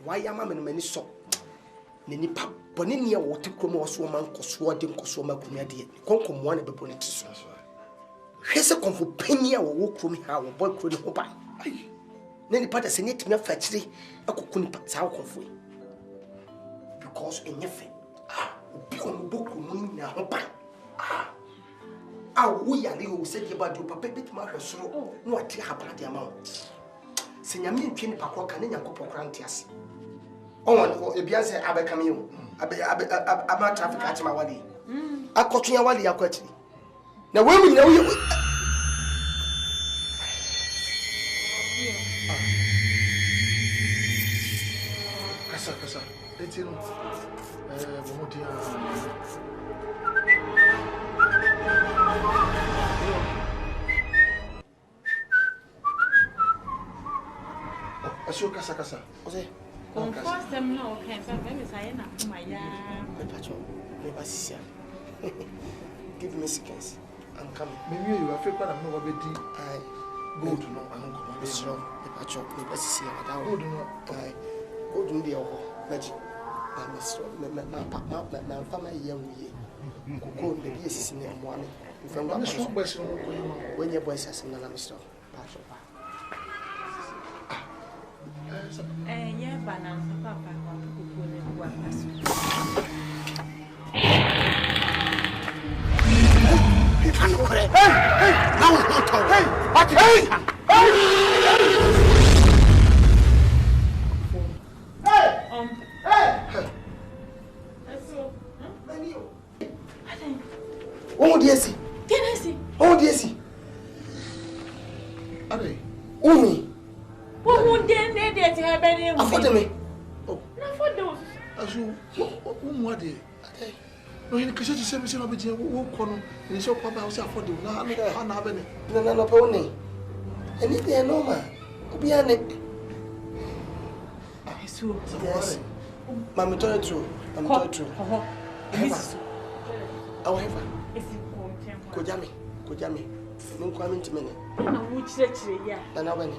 why am I many so? Nini pap, Boninia or Ticomo was woman, Coswa, Dincosoma, Cunadia, Concom one of the bonities. Here's a comfort penny or walk from how a boy could hope. Nanny Patter sent it to me fatally, a cocoon pats out of way. Because in your face, be on the book, now. We are you said about your papa bit my so no at happened the amount. Senyamin Chin Paco Canina Copocrantias. Oh, if you say Abacamio, about traffic at my wadi. I caught you a wadi, I caught you. Now, when we know you. Casa, it's in Aso kasa. Ose. First time no can maybe say na my Me patcho. Me basisia. Give me seconds. I'm coming. Maybe you are fake when I'm not ready. I go to no I'm coming. So, me patcho. Me basisia. Go to no. I go to the oho. Magic. I'm so my family young ye. Kuko the yes in the morning. If I'm not sure when your boys has another Mr. Patcho. Yeah, banana, papa, Oh, dear, see. Can I see? Oh, dear, see. Are they? Only. What would then they have any afford me? Oh, not for those. As you, what day? No, you can say me, I'll be corner, and so Papa was affordable. Now, I'm not having it. No, pony. And if they are normal, be an it. Yes. Mamma told you. I'm told you. However, Kojami, no coming to me. Which lecture, yeah. And I went.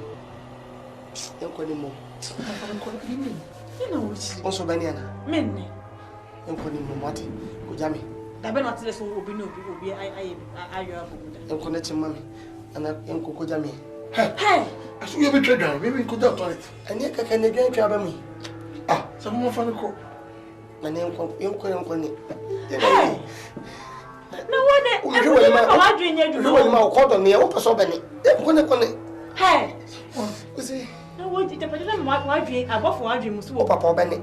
Don't call him more. You know which. Also, Baniana. Men. Don't call him Mati. Kojami. I better not listen will be no people be I am connecting mommy. And I am Kojami. Hey! I should be triggered. Maybe we could have done it. And yet, can you drink about me? Ah, some more fun. My name is Hey! No one, I'm doing it. You will call on me. I hope so many. Hey! See, no, what did the president want? I bought for our dreams. Papa Benny.